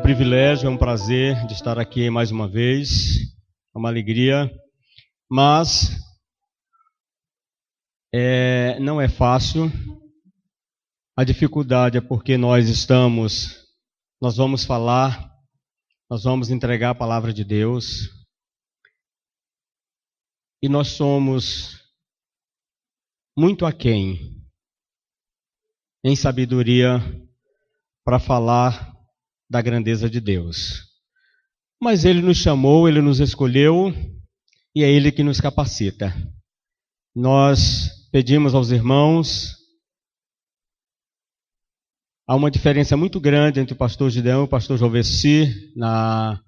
privilégio, é um prazer de estar aqui mais uma vez, é uma alegria, mas não é fácil. A dificuldade é porque nós vamos falar, nós vamos entregar a palavra de Deus e nós somos muito aquém em sabedoria para falar da grandeza de Deus. Mas Ele nos chamou, Ele nos escolheu e é Ele que nos capacita. Nós pedimos aos irmãos, há uma diferença muito grande entre o pastor Gideão e o pastor Joveci na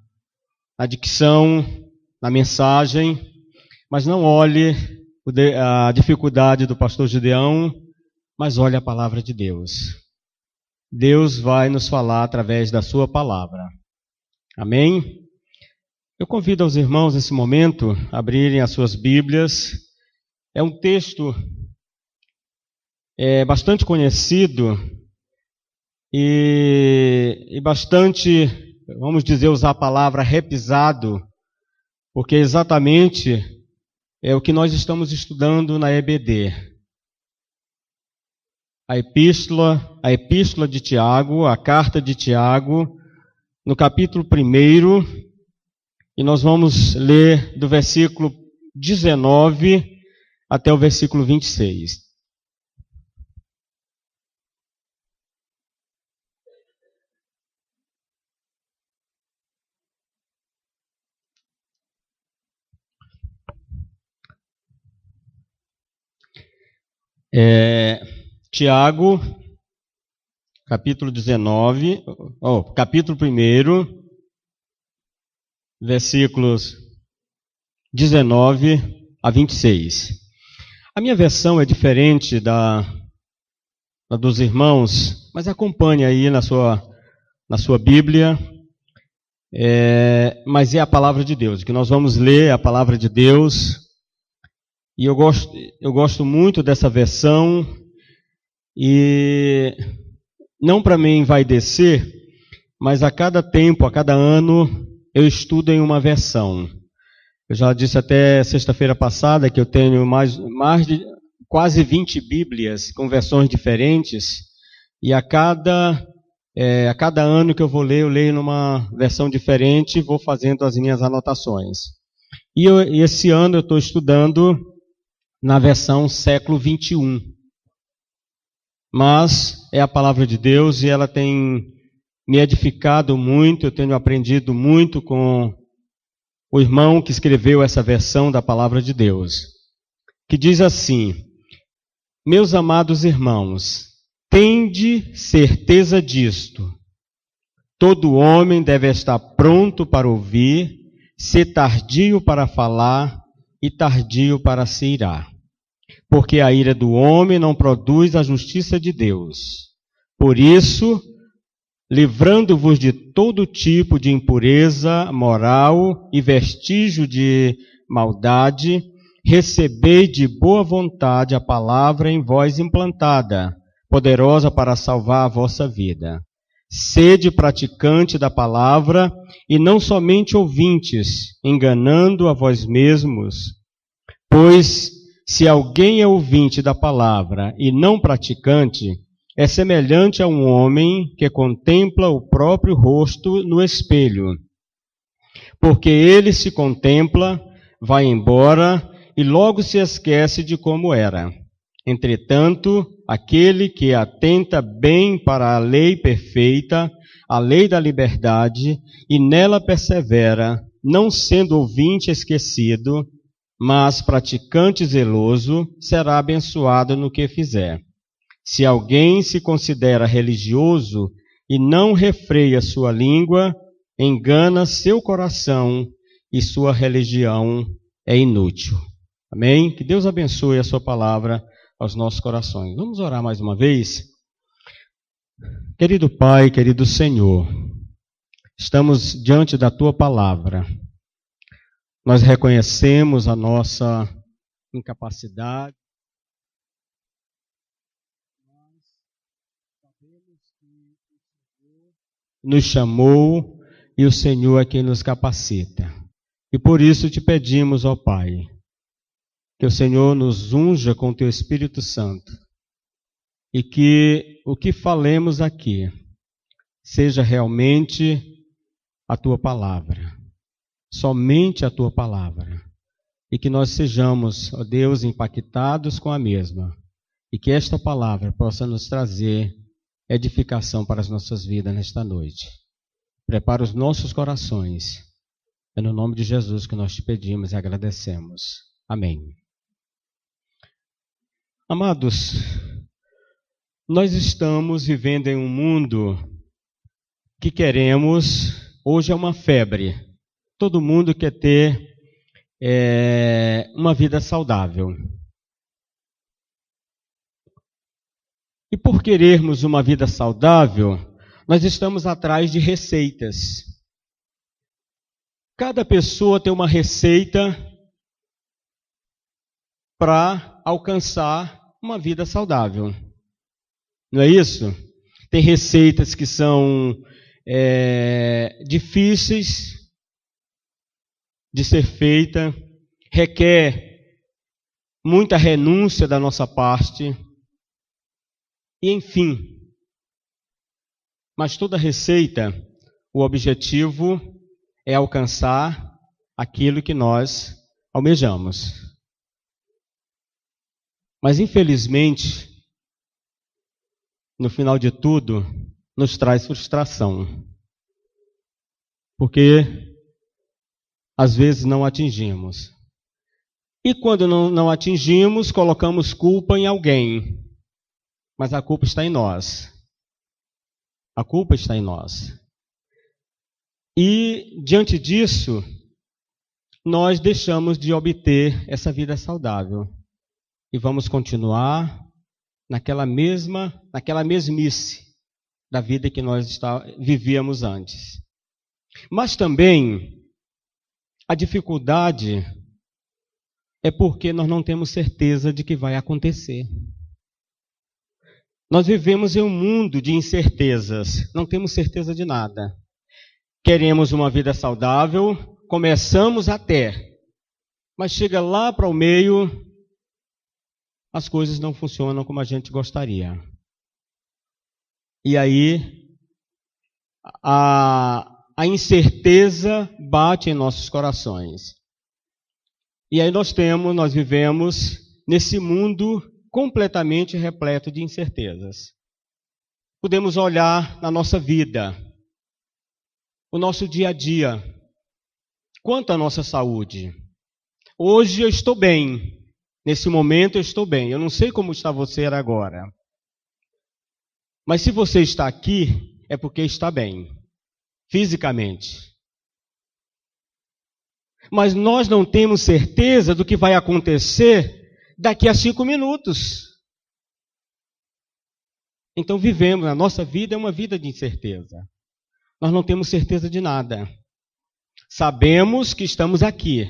dicção, na mensagem, mas não olhe a dificuldade do pastor Gideão, mas olhe a palavra de Deus. Deus vai nos falar através da sua palavra. Amém? Eu convido aos irmãos nesse momento a abrirem as suas Bíblias. É um texto bastante conhecido e bastante, vamos dizer, usar a palavra repisado, porque exatamente é o que nós estamos estudando na EBD. A epístola de Tiago, a carta de Tiago, no capítulo 1, e nós vamos ler do versículo 19 até o versículo 26. Tiago, capítulo 1, versículos 19 a 26. A minha versão é diferente da dos irmãos, mas acompanhe aí na sua Bíblia, mas é a palavra de Deus, que nós vamos ler a palavra de Deus, e eu gosto muito dessa versão, e não para mim vai descer, mas a cada tempo, a cada ano, eu estudo em uma versão. Eu já disse até sexta-feira passada que eu tenho mais de quase 20 Bíblias com versões diferentes, e a cada ano que eu vou ler, eu leio numa versão diferente e vou fazendo as minhas anotações. E esse ano eu estou estudando na versão século 21. Mas é a palavra de Deus e ela tem me edificado muito, eu tenho aprendido muito com o irmão que escreveu essa versão da palavra de Deus, que diz assim: meus amados irmãos, tende certeza disto, todo homem deve estar pronto para ouvir, ser tardio para falar e tardio para se irar. Porque a ira do homem não produz a justiça de Deus. Por isso, livrando-vos de todo tipo de impureza moral e vestígio de maldade, recebei de boa vontade a palavra em vós implantada, poderosa para salvar a vossa vida. Sede praticante da palavra e não somente ouvintes, enganando a vós mesmos. Pois, se alguém é ouvinte da palavra e não praticante, é semelhante a um homem que contempla o próprio rosto no espelho. Porque ele se contempla, vai embora e logo se esquece de como era. Entretanto, aquele que atenta bem para a lei perfeita, a lei da liberdade, e nela persevera, não sendo ouvinte esquecido, mas praticante zeloso, será abençoado no que fizer. Se alguém se considera religioso e não refreia sua língua, engana seu coração e sua religião é inútil. Amém? Que Deus abençoe a sua palavra aos nossos corações. Vamos orar mais uma vez? Querido Pai, querido Senhor, estamos diante da tua palavra. Nós reconhecemos a nossa incapacidade. Nós sabemos que o Senhor nos chamou e o Senhor é quem nos capacita. E por isso te pedimos, ó Pai, que o Senhor nos unja com o teu Espírito Santo e que o que falemos aqui seja realmente a tua palavra, somente a tua palavra, e que nós sejamos, ó Deus, impactados com a mesma, e que esta palavra possa nos trazer edificação para as nossas vidas nesta noite. Prepara os nossos corações. É no nome de Jesus que nós te pedimos e agradecemos. Amém. Amados, nós estamos vivendo em um mundo que queremos, hoje é uma febre. Todo mundo quer ter uma vida saudável. E por querermos uma vida saudável, nós estamos atrás de receitas. Cada pessoa tem uma receita para alcançar uma vida saudável. Não é isso? Tem receitas que são difíceis de ser feita, requer muita renúncia da nossa parte, e enfim. Mas toda receita, o objetivo é alcançar aquilo que nós almejamos. Mas infelizmente, no final de tudo, nos traz frustração. Porque às vezes não atingimos. E quando não atingimos, colocamos culpa em alguém. Mas a culpa está em nós. A culpa está em nós. E diante disso, nós deixamos de obter essa vida saudável. E vamos continuar naquela mesmice da vida que nós vivíamos antes. Mas também a dificuldade é porque nós não temos certeza de que vai acontecer. Nós vivemos em um mundo de incertezas, não temos certeza de nada. Queremos uma vida saudável, começamos até, mas chega lá para o meio, as coisas não funcionam como a gente gostaria. E aí, a incerteza bate em nossos corações. E aí nós vivemos nesse mundo completamente repleto de incertezas. Podemos olhar na nossa vida, o nosso dia a dia, quanto à nossa saúde. Hoje eu estou bem, nesse momento eu estou bem. Eu não sei como está você agora. Mas se você está aqui, é porque está bem, fisicamente. Mas nós não temos certeza do que vai acontecer daqui a 5 minutos. Então vivemos, a nossa vida é uma vida de incerteza. Nós não temos certeza de nada. Sabemos que estamos aqui,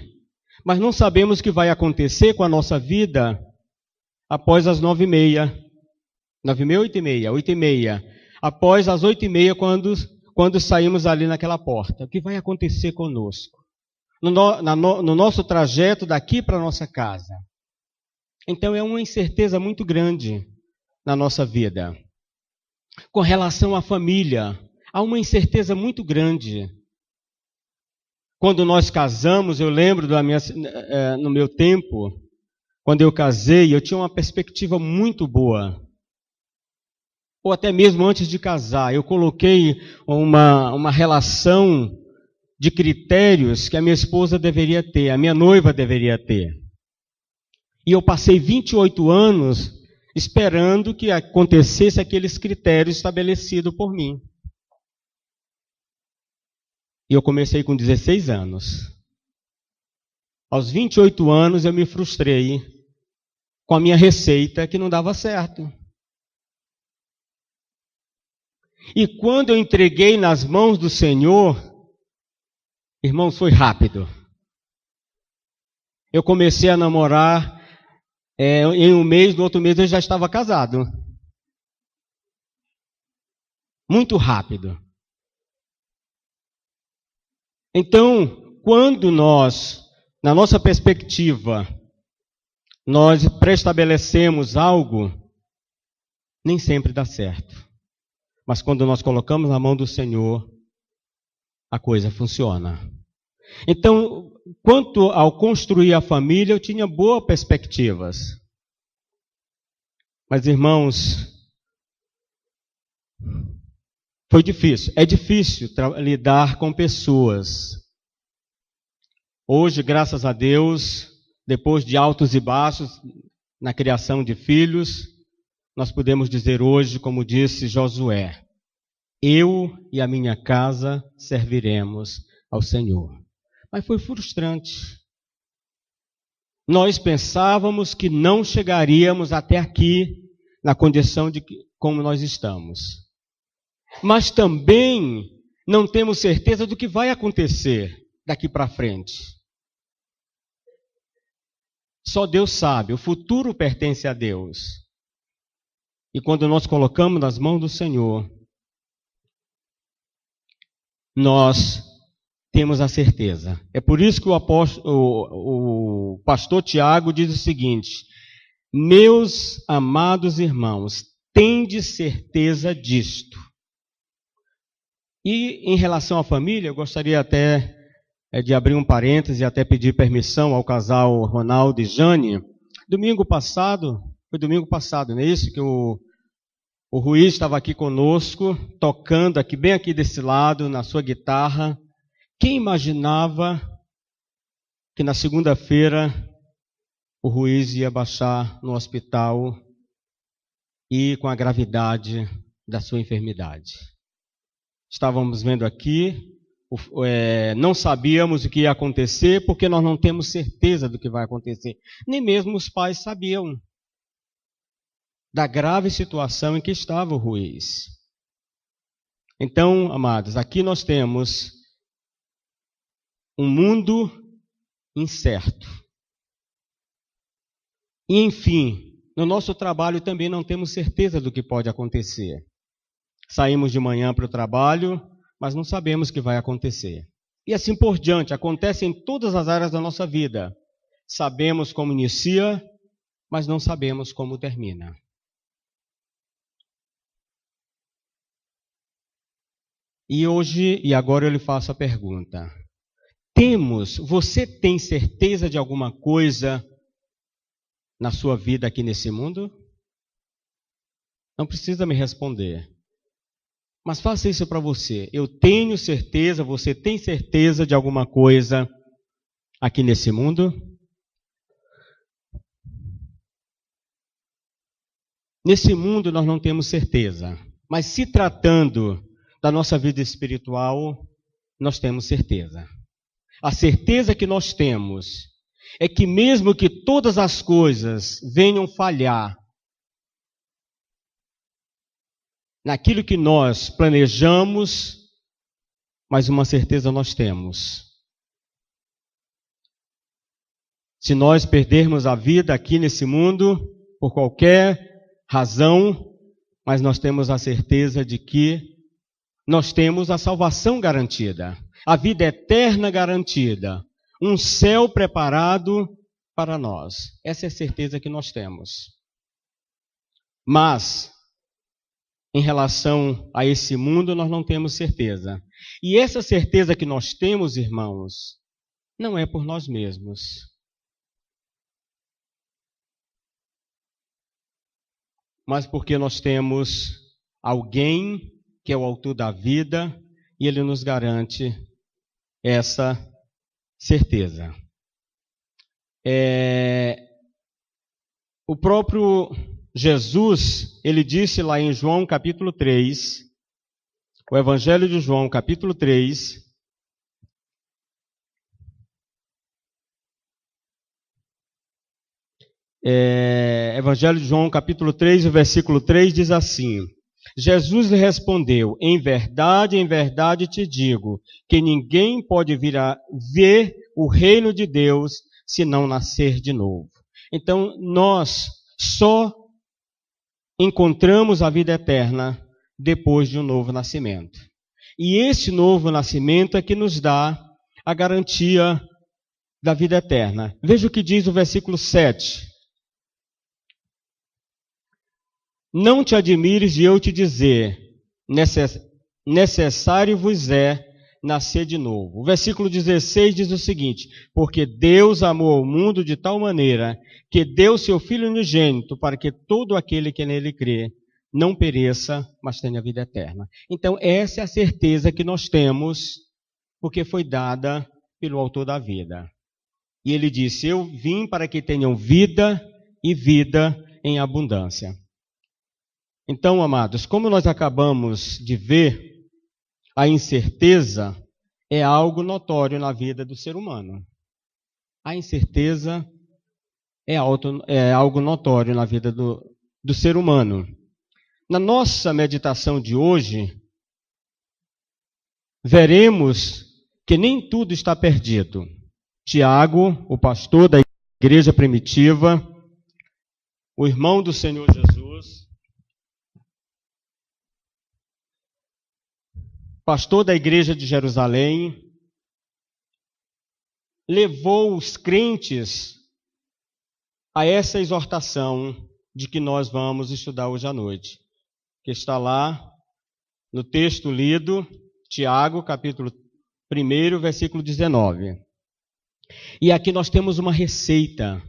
mas não sabemos o que vai acontecer com a nossa vida após as 9h30. 9h30, 8h30. Após as 8h30, quando saímos ali naquela porta. O que vai acontecer conosco? No nosso trajeto daqui para a nossa casa. Então é uma incerteza muito grande na nossa vida. Com relação à família, há uma incerteza muito grande. Quando nós casamos, eu lembro no meu tempo, quando eu casei, eu tinha uma perspectiva muito boa. Ou até mesmo antes de casar, eu coloquei uma relação de critérios que a minha esposa deveria ter, a minha noiva deveria ter. E eu passei 28 anos esperando que acontecesse aqueles critérios estabelecidos por mim. E eu comecei com 16 anos. Aos 28 anos eu me frustrei com a minha receita que não dava certo. E quando eu entreguei nas mãos do Senhor, irmãos, foi rápido. Eu comecei a namorar, em um mês, no outro mês eu já estava casado. Muito rápido. Então, quando nós, na nossa perspectiva, nós preestabelecemos algo, nem sempre dá certo. Mas quando nós colocamos na mão do Senhor, a coisa funciona. Então, quanto ao construir a família, eu tinha boas perspectivas. Mas, irmãos, foi difícil. É difícil lidar com pessoas. Hoje, graças a Deus, depois de altos e baixos na criação de filhos, nós podemos dizer hoje, como disse Josué, eu e a minha casa serviremos ao Senhor. Mas foi frustrante. Nós pensávamos que não chegaríamos até aqui na condição de como nós estamos. Mas também não temos certeza do que vai acontecer daqui para frente. Só Deus sabe, o futuro pertence a Deus. E quando nós colocamos nas mãos do Senhor, nós temos a certeza. É por isso que o pastor Tiago diz o seguinte: meus amados irmãos, tende certeza disto. E em relação à família, eu gostaria até de abrir um parêntese e até pedir permissão ao casal Ronaldo e Jane. Domingo passado, não é isso? Que o Ruiz estava aqui conosco, tocando aqui, bem aqui desse lado, na sua guitarra. Quem imaginava que na segunda-feira o Ruiz ia baixar no hospital e com a gravidade da sua enfermidade? Estávamos vendo aqui, não sabíamos o que ia acontecer, porque nós não temos certeza do que vai acontecer. Nem mesmo os pais sabiam da grave situação em que estava o Ruiz. Então, amados, aqui nós temos um mundo incerto. E, enfim, no nosso trabalho também não temos certeza do que pode acontecer. Saímos de manhã para o trabalho, mas não sabemos o que vai acontecer. E assim por diante, acontece em todas as áreas da nossa vida. Sabemos como inicia, mas não sabemos como termina. E hoje, e agora eu lhe faço a pergunta. Você tem certeza de alguma coisa na sua vida aqui nesse mundo? Não precisa me responder. Mas faça isso para você. Eu tenho certeza, você tem certeza de alguma coisa aqui nesse mundo? Nesse mundo nós não temos certeza. Mas se tratando da nossa vida espiritual, nós temos certeza. A certeza que nós temos é que mesmo que todas as coisas venham falhar naquilo que nós planejamos, mas uma certeza nós temos. Se nós perdermos a vida aqui nesse mundo, por qualquer razão, mas nós temos a certeza de que nós temos a salvação garantida, a vida eterna garantida, um céu preparado para nós. Essa é a certeza que nós temos. Mas, em relação a esse mundo, nós não temos certeza. E essa certeza que nós temos, irmãos, não é por nós mesmos. Mas porque nós temos alguém que é o autor da vida e ele nos garante essa certeza. O próprio Jesus, ele disse lá em João capítulo 3, o Evangelho de João capítulo 3, Evangelho de João capítulo 3, o versículo 3 diz assim: Jesus lhe respondeu, em verdade te digo, que ninguém pode vir a ver o reino de Deus se não nascer de novo. Então, nós só encontramos a vida eterna depois de um novo nascimento. E esse novo nascimento é que nos dá a garantia da vida eterna. Veja o que diz o versículo 7. Não te admires de eu te dizer, necessário vos é nascer de novo. O versículo 16 diz o seguinte: porque Deus amou o mundo de tal maneira que deu seu Filho unigênito para que todo aquele que nele crê não pereça, mas tenha vida eterna. Então, essa é a certeza que nós temos, porque foi dada pelo autor da vida. E ele disse: eu vim para que tenham vida e vida em abundância. Então, amados, como nós acabamos de ver, a incerteza é algo notório na vida do ser humano. A incerteza é algo notório na vida do ser humano. Na nossa meditação de hoje, veremos que nem tudo está perdido. Tiago, o pastor da igreja primitiva, o irmão do Senhor Jesus, pastor da igreja de Jerusalém, levou os crentes a essa exortação de que nós vamos estudar hoje à noite, que está lá no texto lido, Tiago, capítulo 1, versículo 19. E aqui nós temos uma receita.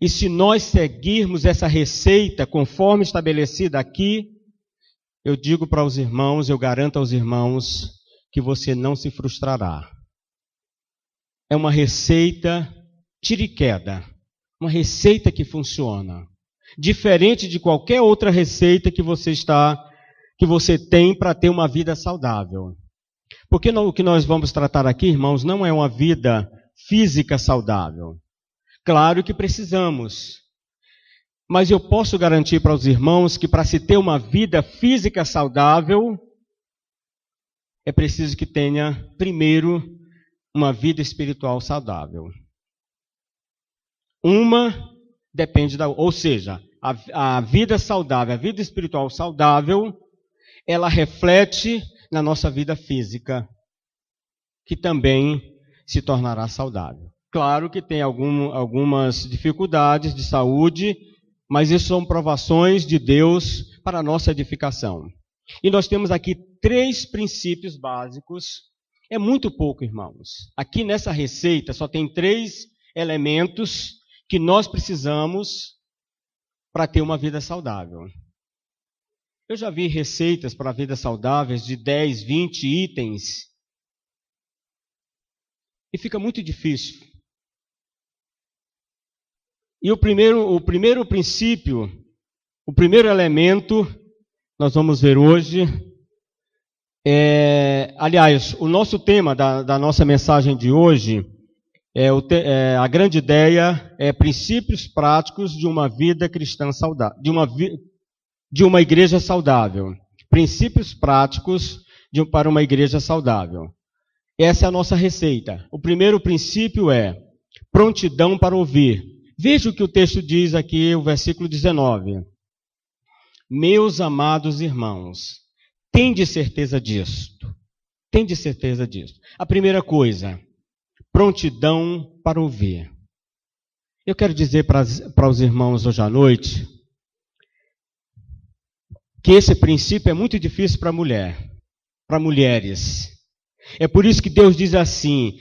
E se nós seguirmos essa receita conforme estabelecida aqui, eu digo para os irmãos, eu garanto aos irmãos que você não se frustrará. É uma receita tiriqueda, uma receita que funciona, diferente de qualquer outra receita que você tem para ter uma vida saudável. Porque o que nós vamos tratar aqui, irmãos, não é uma vida física saudável. Claro que precisamos. Mas eu posso garantir para os irmãos que para se ter uma vida física saudável, é preciso que tenha, primeiro, uma vida espiritual saudável. Uma depende da outra. Ou seja, a vida saudável, a vida espiritual saudável, ela reflete na nossa vida física, que também se tornará saudável. Claro que tem algumas dificuldades de saúde, mas isso são provações de Deus para a nossa edificação. E nós temos aqui 3 princípios básicos. É muito pouco, irmãos. Aqui nessa receita só tem 3 elementos que nós precisamos para ter uma vida saudável. Eu já vi receitas para vidas saudáveis de 10, 20 itens. E fica muito difícil. E o primeiro princípio, o primeiro elemento, nós vamos ver hoje, aliás, o nosso tema da nossa mensagem de hoje, a grande ideia é princípios práticos de uma vida cristã saudável, de uma igreja saudável. Princípios práticos para uma igreja saudável. Essa é a nossa receita. O primeiro princípio é prontidão para ouvir. Veja o que o texto diz aqui, o versículo 19. Meus amados irmãos, tende certeza disto. Tende certeza disto. A primeira coisa, prontidão para ouvir. Eu quero dizer para os irmãos hoje à noite que esse princípio é muito difícil para mulheres. É por isso que Deus diz assim: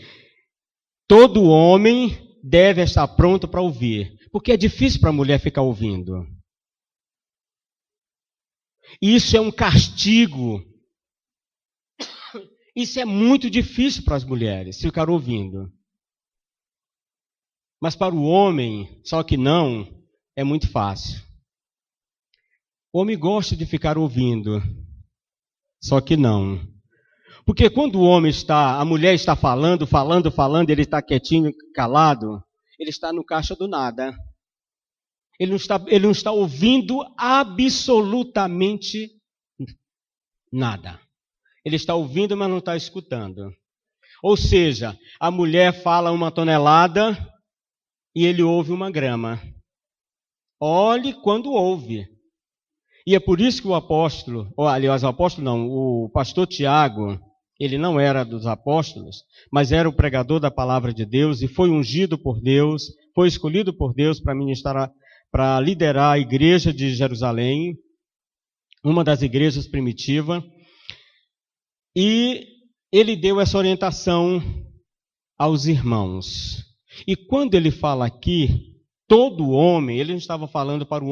todo homem deve estar pronto para ouvir, porque é difícil para a mulher ficar ouvindo. Isso é um castigo. Isso é muito difícil para as mulheres, ficar ouvindo. Mas para o homem, só que não, é muito fácil. O homem gosta de ficar ouvindo, só que não. Porque quando a mulher está falando, ele está quietinho, calado, ele está no caixa do nada. Ele não está ouvindo absolutamente nada. Ele está ouvindo, mas não está escutando. Ou seja, a mulher fala 1 tonelada e ele ouve 1 grama. Olhe quando ouve. E é por isso que o pastor Tiago, Ele não era dos apóstolos, mas era o pregador da palavra de Deus e foi ungido por Deus, foi escolhido por Deus para ministrar, para liderar a igreja de Jerusalém, uma das igrejas primitivas. E ele deu essa orientação aos irmãos. E quando ele fala aqui, todo homem, ele não estava falando para o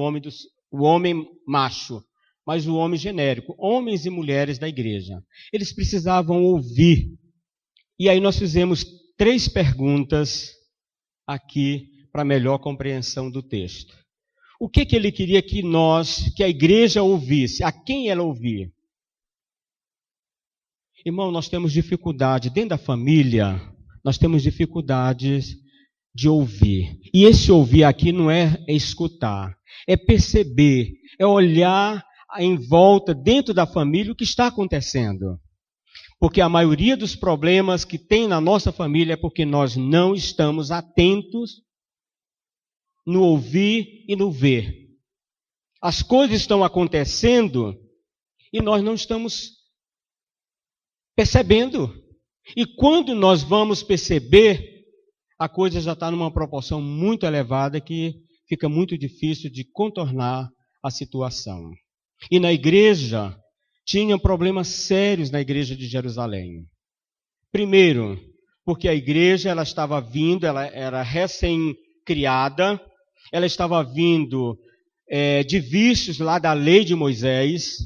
homem macho, mas o homem genérico, homens e mulheres da igreja. Eles precisavam ouvir. E aí nós fizemos 3 perguntas aqui para melhor compreensão do texto. O que ele queria que a igreja ouvisse? A quem ela ouvia? Irmão, nós temos dificuldade, dentro da família, nós temos dificuldades de ouvir. E esse ouvir aqui não é escutar, é perceber, é olhar em volta, dentro da família, o que está acontecendo. Porque a maioria dos problemas que tem na nossa família é porque nós não estamos atentos no ouvir e no ver. As coisas estão acontecendo e nós não estamos percebendo. E quando nós vamos perceber, a coisa já está numa proporção muito elevada que fica muito difícil de contornar a situação. E na igreja, tinha problemas sérios na igreja de Jerusalém. Primeiro, porque a igreja ela estava vindo, ela era recém-criada, ela estava vindo de vícios lá da lei de Moisés,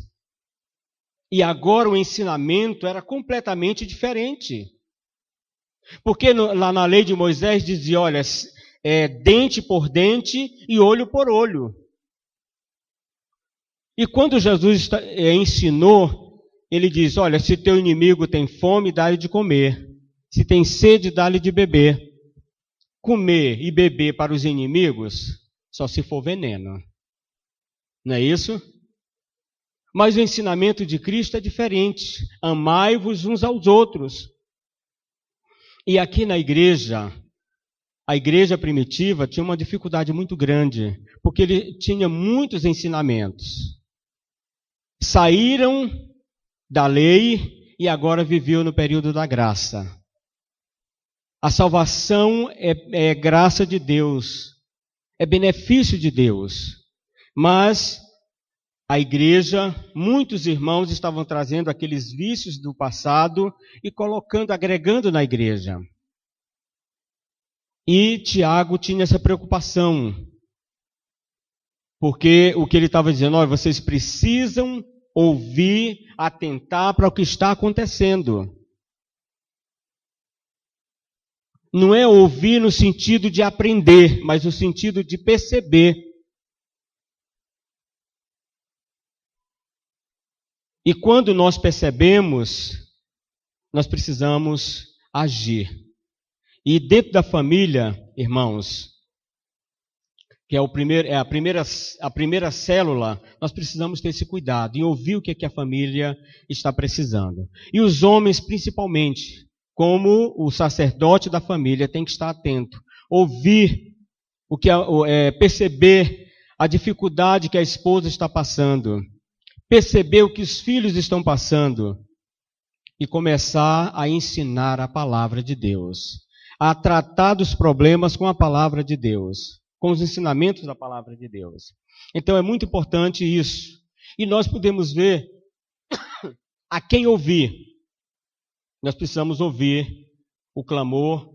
e agora o ensinamento era completamente diferente. Porque lá na lei de Moisés dizia, olha, dente por dente e olho por olho. E quando Jesus ensinou, ele diz, olha, se teu inimigo tem fome, dá-lhe de comer. Se tem sede, dá-lhe de beber. Comer e beber para os inimigos, só se for veneno. Não é isso? Mas o ensinamento de Cristo é diferente. Amai-vos uns aos outros. E aqui na igreja, a igreja primitiva tinha uma dificuldade muito grande, porque ele tinha muitos ensinamentos. Saíram da lei e agora viviam no período da graça. A salvação é graça de Deus, é benefício de Deus. Mas a igreja, muitos irmãos estavam trazendo aqueles vícios do passado e colocando, agregando na igreja. E Tiago tinha essa preocupação, porque o que ele estava dizendo, olha, vocês precisam ouvir, atentar para o que está acontecendo. Não é ouvir no sentido de aprender, mas no sentido de perceber. E quando nós percebemos, nós precisamos agir. E dentro da família, irmãos, que é a primeira célula, nós precisamos ter esse cuidado em ouvir o que a família está precisando. E os homens, principalmente, como o sacerdote da família, tem que estar atento, ouvir perceber a dificuldade que a esposa está passando, perceber o que os filhos estão passando e começar a ensinar a palavra de Deus, a tratar dos problemas com a palavra de Deus, com os ensinamentos da palavra de Deus. Então é muito importante isso. E nós podemos ver a quem ouvir. Nós precisamos ouvir o clamor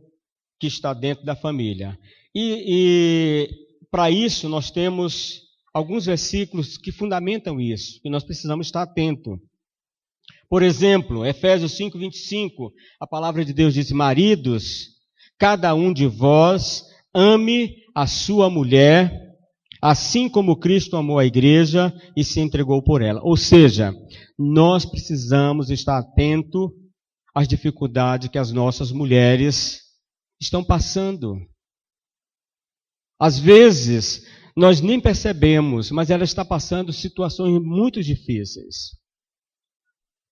que está dentro da família. E para isso nós temos alguns versículos que fundamentam isso, e nós precisamos estar atentos. Por exemplo, Efésios 5:25, a palavra de Deus diz, maridos, cada um de vós ame a sua mulher, assim como Cristo amou a igreja e se entregou por ela. Ou seja, nós precisamos estar atentos às dificuldades que as nossas mulheres estão passando. Às vezes, nós nem percebemos, mas ela está passando situações muito difíceis.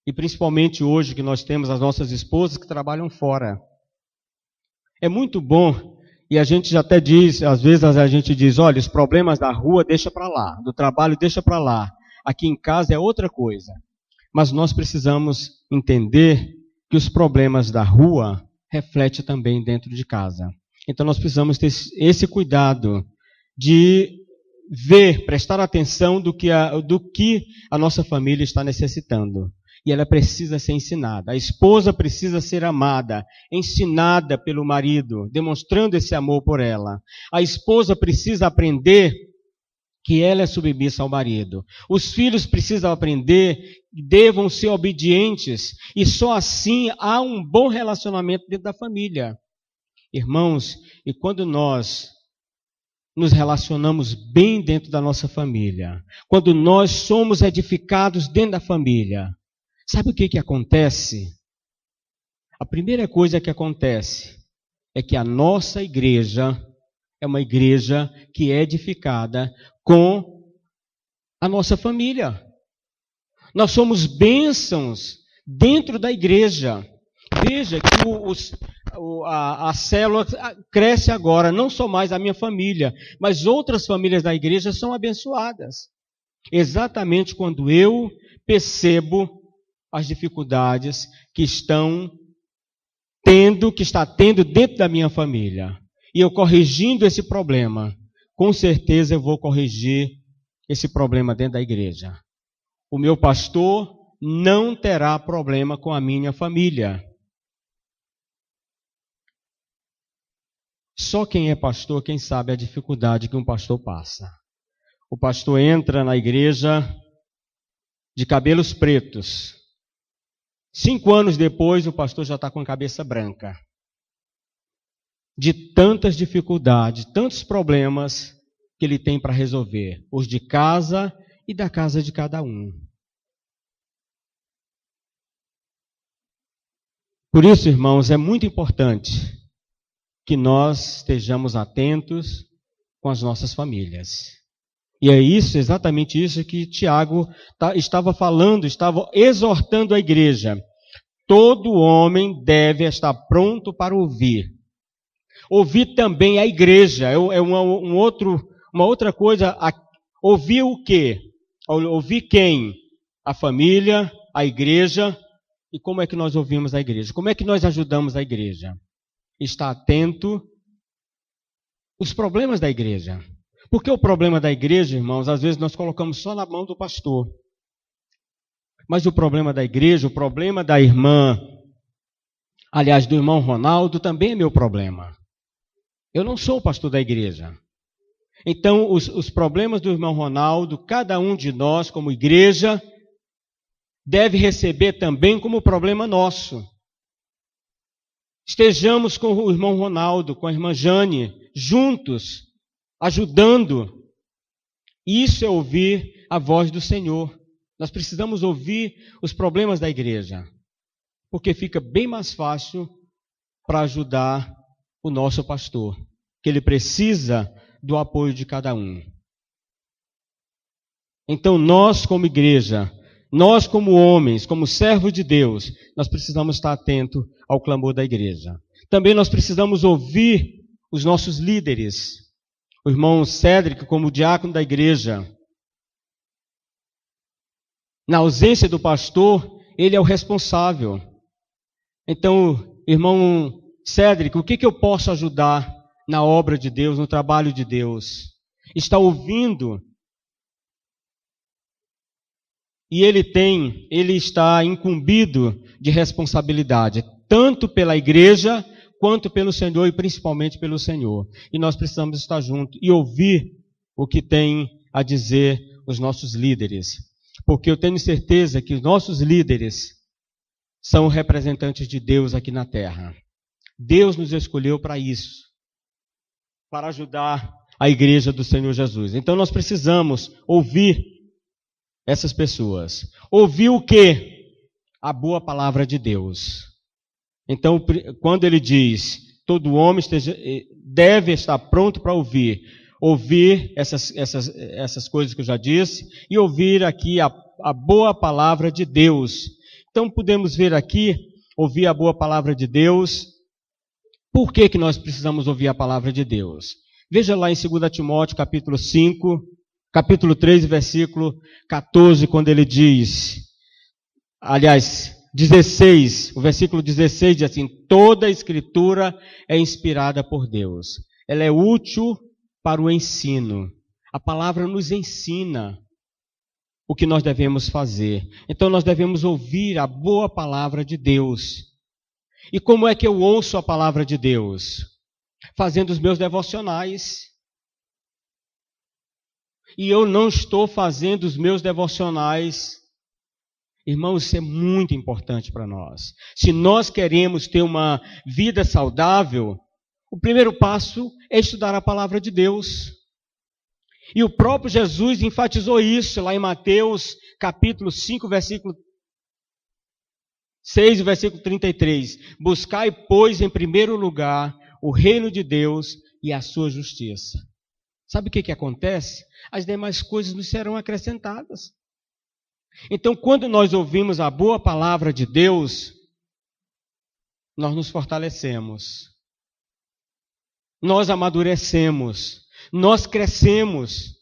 E principalmente hoje que nós temos as nossas esposas que trabalham fora. É muito bom, e a gente já até diz, às vezes a gente diz, olha, os problemas da rua deixa para lá, do trabalho deixa para lá, aqui em casa é outra coisa. Mas nós precisamos entender que os problemas da rua refletem também dentro de casa. Então nós precisamos ter esse cuidado de ver, prestar atenção do que a nossa família está necessitando. E ela precisa ser ensinada. A esposa precisa ser amada, ensinada pelo marido, demonstrando esse amor por ela. A esposa precisa aprender que ela é submissa ao marido. Os filhos precisam aprender que devam ser obedientes. E só assim há um bom relacionamento dentro da família. Irmãos, e quando nós nos relacionamos bem dentro da nossa família, quando nós somos edificados dentro da família, sabe o que acontece? A primeira coisa que acontece é que a nossa igreja é uma igreja que é edificada com a nossa família. Nós somos bênçãos dentro da igreja. Veja que a célula cresce agora, não só mais a minha família, mas outras famílias da igreja são abençoadas. Exatamente quando eu percebo as dificuldades que está tendo dentro da minha família. E eu corrigindo esse problema, com certeza eu vou corrigir esse problema dentro da igreja. O meu pastor não terá problema com a minha família. Só quem é pastor, quem sabe a dificuldade que um pastor passa. O pastor entra na igreja de cabelos pretos. 5 anos depois, o pastor já está com a cabeça branca. De tantas dificuldades, tantos problemas que ele tem para resolver. Os de casa e da casa de cada um. Por isso, irmãos, é muito importante que nós estejamos atentos com as nossas famílias. E é isso, exatamente isso que Tiago estava falando, estava exortando a igreja. Todo homem deve estar pronto para ouvir. Ouvir também a igreja, é uma outra coisa. Ouvir o quê? Ouvir quem? A família, a igreja. E como é que nós ouvimos a igreja? Como é que nós ajudamos a igreja? Está atento aos problemas da igreja. Porque o problema da igreja, irmãos, às vezes nós colocamos só na mão do pastor. Mas o problema da igreja, o problema da irmã, aliás, do irmão Ronaldo, também é meu problema. Eu não sou o pastor da igreja. Então, os problemas do irmão Ronaldo, cada um de nós, como igreja, deve receber também como problema nosso. Estejamos com o irmão Ronaldo, com a irmã Jane, juntos, ajudando. Isso é ouvir a voz do Senhor. Nós precisamos ouvir os problemas da igreja, porque fica bem mais fácil para ajudar o nosso pastor, que ele precisa do apoio de cada um. Então nós como igreja, nós como homens, como servos de Deus, nós precisamos estar atentos ao clamor da igreja. Também nós precisamos ouvir os nossos líderes. O irmão Cédric, como diácono da igreja, na ausência do pastor, ele é o responsável. Então, irmão Cédric, o que eu posso ajudar na obra de Deus, no trabalho de Deus? Está ouvindo. E ele está incumbido de responsabilidade, tanto pela igreja, quanto pelo Senhor e principalmente pelo Senhor. E nós precisamos estar juntos e ouvir o que tem a dizer os nossos líderes. Porque eu tenho certeza que os nossos líderes são representantes de Deus aqui na terra. Deus nos escolheu para isso, para ajudar a igreja do Senhor Jesus. Então nós precisamos ouvir essas pessoas. Ouvir o quê? A boa palavra de Deus. Então, quando ele diz, todo homem deve estar pronto para ouvir essas coisas que eu já disse, e ouvir aqui a boa palavra de Deus. Então, podemos ver aqui, ouvir a boa palavra de Deus. Por que nós precisamos ouvir a palavra de Deus? Veja lá em 2 Timóteo, capítulo 5, capítulo 3, versículo 14, quando ele diz, aliás, 16, o versículo 16 diz assim: toda a Escritura é inspirada por Deus. Ela é útil para o ensino. A palavra nos ensina o que nós devemos fazer. Então nós devemos ouvir a boa palavra de Deus. E como é que eu ouço a palavra de Deus? Fazendo os meus devocionais. E eu não estou fazendo os meus devocionais. Irmãos, isso é muito importante para nós. Se nós queremos ter uma vida saudável, o primeiro passo é estudar a palavra de Deus. E o próprio Jesus enfatizou isso lá em Mateus capítulo 5, versículo 6 e versículo 33. Buscai, pois, em primeiro lugar o reino de Deus e a sua justiça. Sabe o que acontece? As demais coisas nos serão acrescentadas. Então, quando nós ouvimos a boa palavra de Deus, nós nos fortalecemos. Nós amadurecemos. Nós crescemos.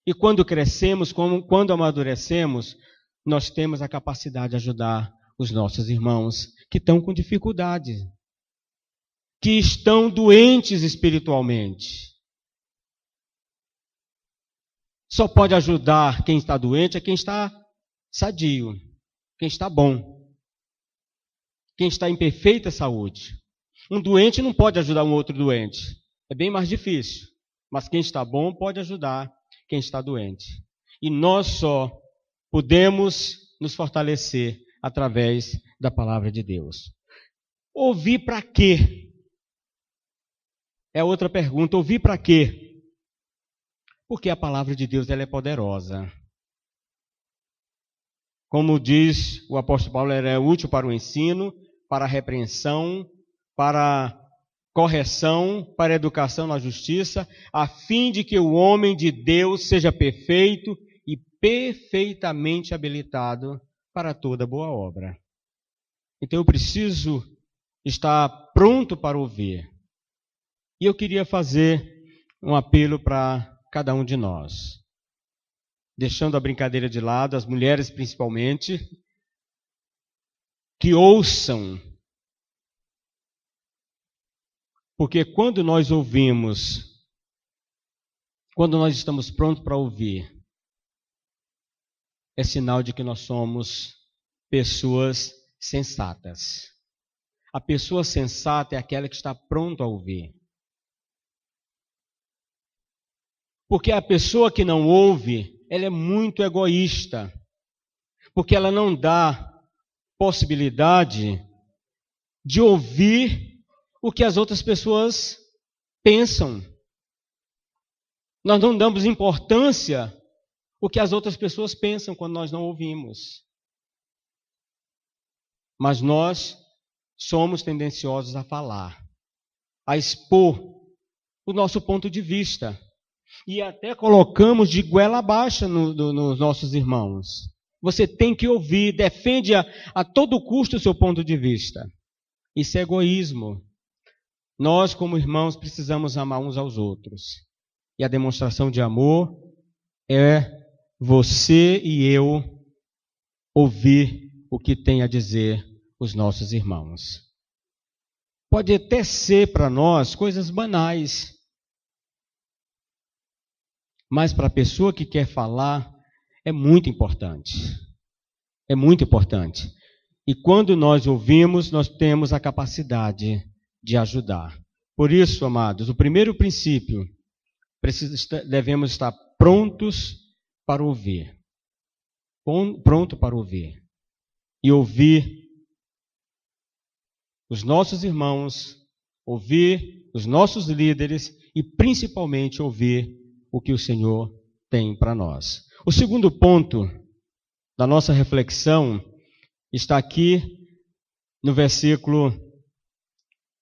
E quando crescemos, quando amadurecemos, nós temos a capacidade de ajudar os nossos irmãos que estão com dificuldade, que estão doentes espiritualmente. Só pode ajudar quem está doente é quem está sadio, quem está bom, quem está em perfeita saúde. Um doente não pode ajudar um outro doente, é bem mais difícil. Mas quem está bom pode ajudar quem está doente. E nós só podemos nos fortalecer através da palavra de Deus. Ouvir para quê? É outra pergunta. Ouvir para quê? Porque a palavra de Deus ela é poderosa. Como diz o apóstolo Paulo, ela é útil para o ensino, para a repreensão, para a correção, para a educação na justiça, a fim de que o homem de Deus seja perfeito e perfeitamente habilitado para toda boa obra. Então eu preciso estar pronto para ouvir. E eu queria fazer um apelo para cada um de nós. Deixando a brincadeira de lado, as mulheres principalmente, que ouçam. Porque quando nós ouvimos, quando nós estamos prontos para ouvir, é sinal de que nós somos pessoas sensatas. A pessoa sensata é aquela que está pronta a ouvir. Porque a pessoa que não ouve, ela é muito egoísta. Porque ela não dá possibilidade de ouvir o que as outras pessoas pensam. Nós não damos importância ao que as outras pessoas pensam quando nós não ouvimos. Mas nós somos tendenciosos a falar, a expor o nosso ponto de vista. E até colocamos de goela abaixo nos nossos irmãos. Você tem que ouvir, defende a todo custo o seu ponto de vista. Isso é egoísmo. Nós, como irmãos, precisamos amar uns aos outros. E a demonstração de amor é você e eu ouvir o que tem a dizer os nossos irmãos. Pode até ser para nós coisas banais, mas para a pessoa que quer falar é muito importante. É muito importante. E quando nós ouvimos, nós temos a capacidade de ajudar. Por isso, amados, o primeiro princípio, devemos estar prontos para ouvir. Pronto para ouvir. E ouvir os nossos irmãos, ouvir os nossos líderes e principalmente ouvir o que o Senhor tem para nós. O segundo ponto da nossa reflexão está aqui no versículo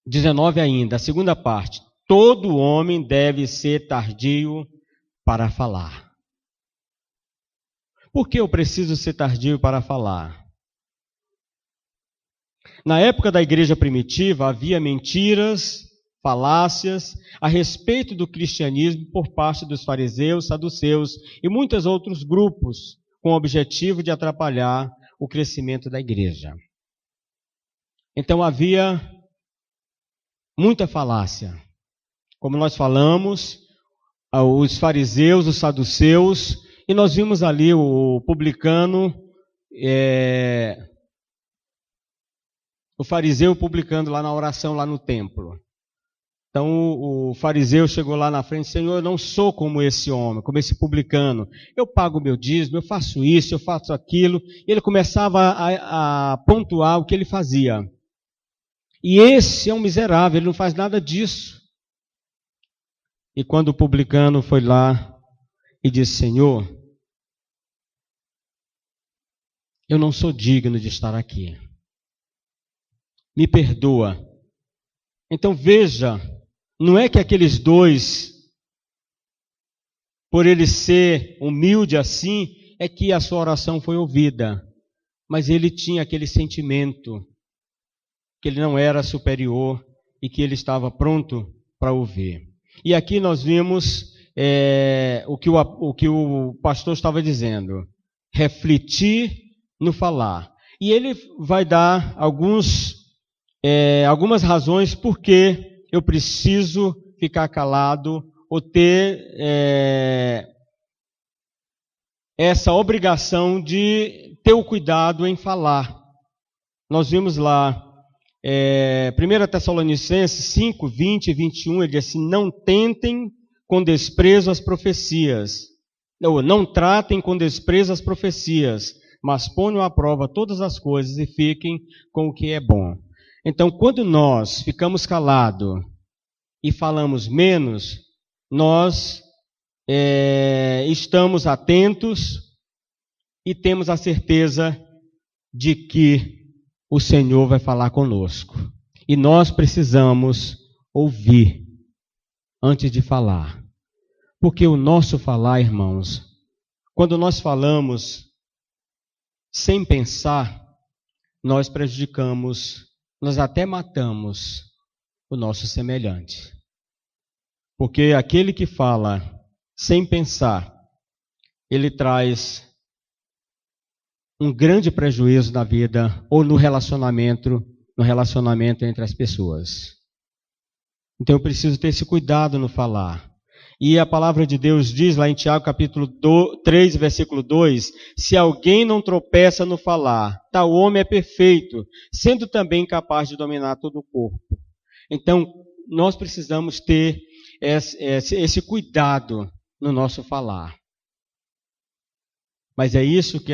19 ainda, a segunda parte. Todo homem deve ser tardio para falar. Por que eu preciso ser tardio para falar? Na época da igreja primitiva havia mentiras, falácias a respeito do cristianismo por parte dos fariseus, saduceus e muitos outros grupos com o objetivo de atrapalhar o crescimento da igreja. Então havia muita falácia. Como nós falamos, os fariseus, os saduceus, e nós vimos ali o publicano, o fariseu publicando lá na oração, lá no templo. Então o fariseu chegou lá na frente: Senhor, eu não sou como esse homem, como esse publicano. Eu pago o meu dízimo, eu faço isso, eu faço aquilo. E ele começava a pontuar o que ele fazia. E esse é um miserável, ele não faz nada disso. E quando o publicano foi lá e disse: Senhor, eu não sou digno de estar aqui. Me perdoa. Então veja, não é que aqueles dois, por ele ser humilde assim, é que a sua oração foi ouvida. Mas ele tinha aquele sentimento que ele não era superior e que ele estava pronto para ouvir. E aqui nós vimos o que o pastor estava dizendo: refletir no falar. E ele vai dar algumas razões por que eu preciso ficar calado ou ter essa obrigação de ter o cuidado em falar. Nós vimos lá 1 Tessalonicenses 5, 20 e 21, ele diz assim: não tentem com desprezo as profecias, não tratem com desprezo as profecias, mas ponham à prova todas as coisas e fiquem com o que é bom. Então, quando nós ficamos calados e falamos menos, nós estamos atentos e temos a certeza de que o Senhor vai falar conosco. E nós precisamos ouvir antes de falar. Porque o nosso falar, irmãos, quando nós falamos sem pensar, nós prejudicamos, nós até matamos o nosso semelhante. Porque aquele que fala sem pensar, ele traz um grande prejuízo na vida ou no relacionamento entre as pessoas. Então eu preciso ter esse cuidado no falar. E a palavra de Deus diz lá em Tiago capítulo 3, versículo 2, se alguém não tropeça no falar, tal homem é perfeito, sendo também capaz de dominar todo o corpo. Então nós precisamos ter esse cuidado no nosso falar. Mas é isso que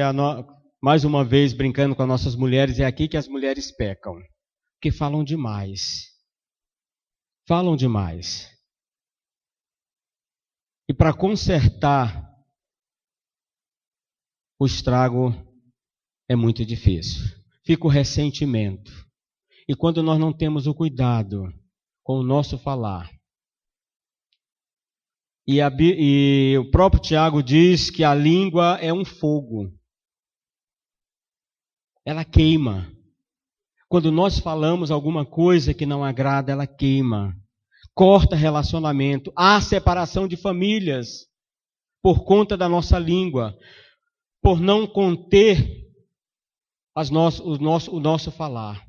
mais uma vez, brincando com as nossas mulheres, é aqui que as mulheres pecam. Porque falam demais. Falam demais. E para consertar o estrago é muito difícil. Fica o ressentimento. E quando nós não temos o cuidado com o nosso falar. E o próprio Tiago diz que a língua é um fogo. Ela queima. Quando nós falamos alguma coisa que não agrada, ela queima. Corta relacionamento. Há separação de famílias por conta da nossa língua, por não conter o nosso falar.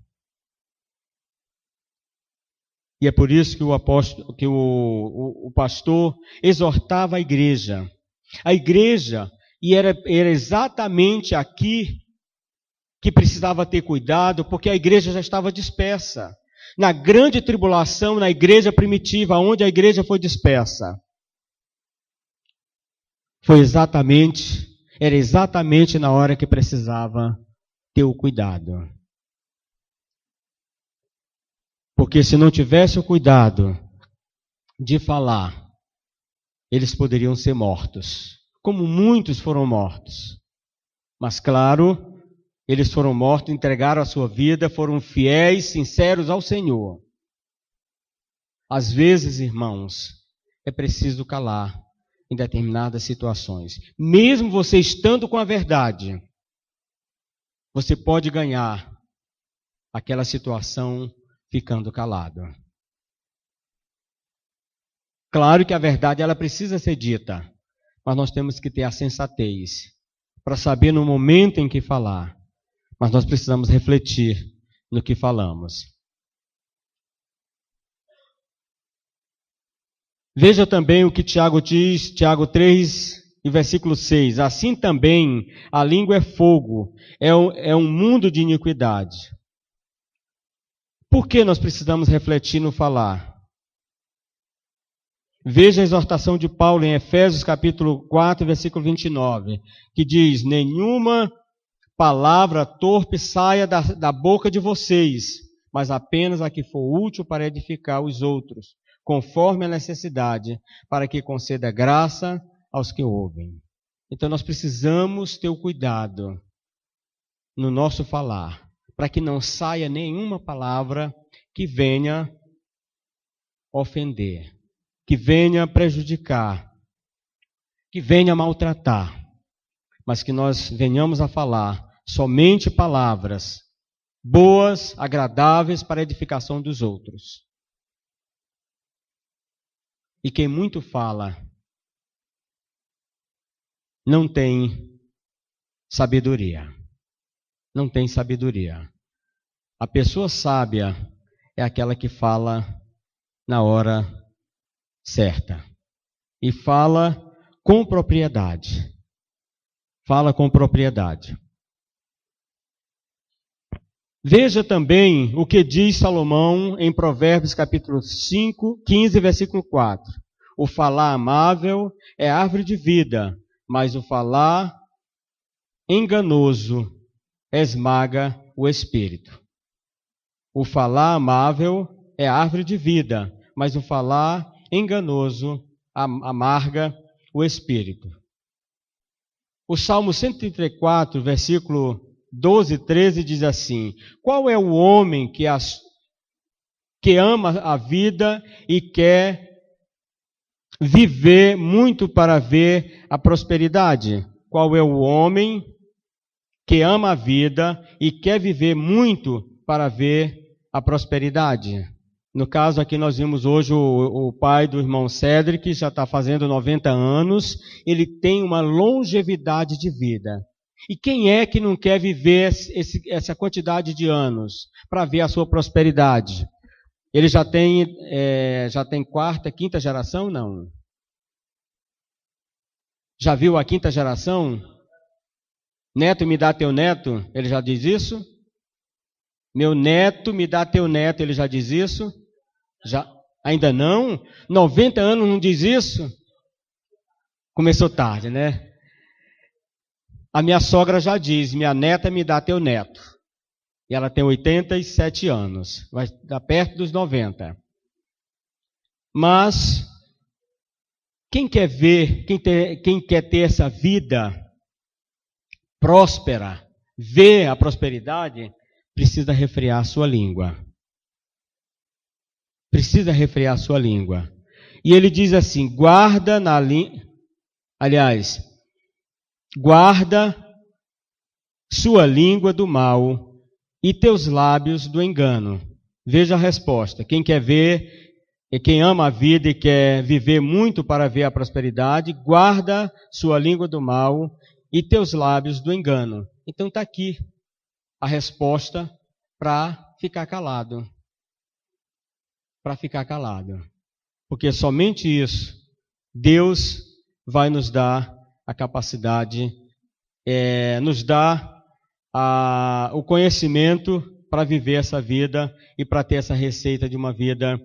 E é por isso que o pastor exortava a igreja. A igreja, e era exatamente aqui que precisava ter cuidado, porque a igreja já estava dispersa. Na grande tribulação, na igreja primitiva, onde a igreja foi dispersa. Era exatamente na hora que precisava ter o cuidado. Porque se não tivesse o cuidado de falar, eles poderiam ser mortos. Como muitos foram mortos. Mas claro, eles foram mortos, entregaram a sua vida, foram fiéis, sinceros ao Senhor. Às vezes, irmãos, é preciso calar em determinadas situações. Mesmo você estando com a verdade, você pode ganhar aquela situação ficando calado. Claro que a verdade ela precisa ser dita, mas nós temos que ter a sensatez para saber no momento em que falar. Mas nós precisamos refletir no que falamos. Veja também o que Tiago diz, Tiago 3, e versículo 6. Assim também a língua é fogo, é um mundo de iniquidade. Por que nós precisamos refletir no falar? Veja a exortação de Paulo em Efésios capítulo 4, versículo 29, que diz: nenhuma palavra torpe saia da boca de vocês, mas apenas a que for útil para edificar os outros, conforme a necessidade, para que conceda graça aos que ouvem. Então nós precisamos ter o cuidado no nosso falar, para que não saia nenhuma palavra que venha ofender, que venha prejudicar, que venha maltratar, mas que nós venhamos a falar somente palavras boas, agradáveis para a edificação dos outros. E quem muito fala não tem sabedoria. Não tem sabedoria. A pessoa sábia é aquela que fala na hora certa. E fala com propriedade. Fala com propriedade. Veja também o que diz Salomão em Provérbios capítulo 5, 15, versículo 4. O falar amável é árvore de vida, mas o falar enganoso esmaga o espírito. O falar amável é árvore de vida, mas o falar enganoso amarga o espírito. O Salmo 134, versículo 12 e 13 diz assim: qual é o homem que ama a vida e quer viver muito para ver a prosperidade? Qual é o homem que ama a vida e quer viver muito para ver a prosperidade? No caso aqui nós vimos hoje o pai do irmão Cédric, já está fazendo 90 anos, ele tem uma longevidade de vida. E quem é que não quer viver essa quantidade de anos para ver a sua prosperidade? Ele já tem quarta, quinta geração? Não. Já viu a quinta geração? Neto, me dá teu neto, ele já diz isso? Meu neto, me dá teu neto, ele já diz isso? Já? Ainda não? 90 anos não diz isso? Começou tarde, né? A minha sogra já diz: minha neta, me dá teu neto. E ela tem 87 anos, vai dar perto dos 90. Mas quem quer ver, quem quer ter essa vida próspera, ver a prosperidade, precisa refrear a sua língua. Precisa refrear a sua língua. E ele diz assim: guarda na língua. Aliás, guarda sua língua do mal e teus lábios do engano. Veja a resposta. Quem quer ver, quem ama a vida e quer viver muito para ver a prosperidade, guarda sua língua do mal e teus lábios do engano. Então está aqui a resposta para ficar calado. Para ficar calado. Porque somente isso, Deus vai nos dar a capacidade, nos dá o conhecimento para viver essa vida e para ter essa receita de uma vida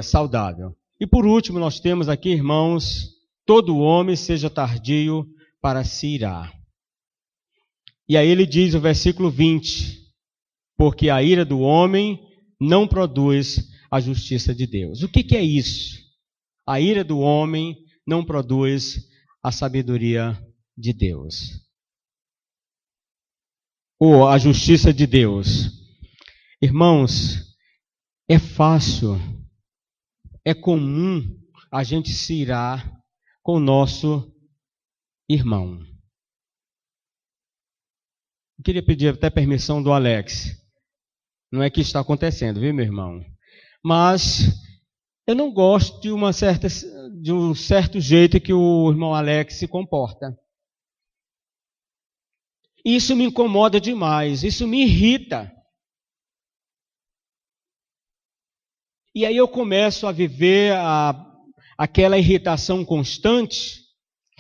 saudável. E por último, nós temos aqui, irmãos, todo homem seja tardio para se irar. E aí ele diz o versículo 20, porque a ira do homem não produz a justiça de Deus. O que é isso? A ira do homem não produz a sabedoria de Deus. Ou a justiça de Deus. Irmãos, é fácil, é comum a gente se irar com o nosso irmão. Eu queria pedir até permissão do Alex. Não é que isso está acontecendo, viu, meu irmão? Mas eu não gosto de um certo jeito que o irmão Alex se comporta. Isso me incomoda demais, isso me irrita. E aí eu começo a viver aquela irritação constante.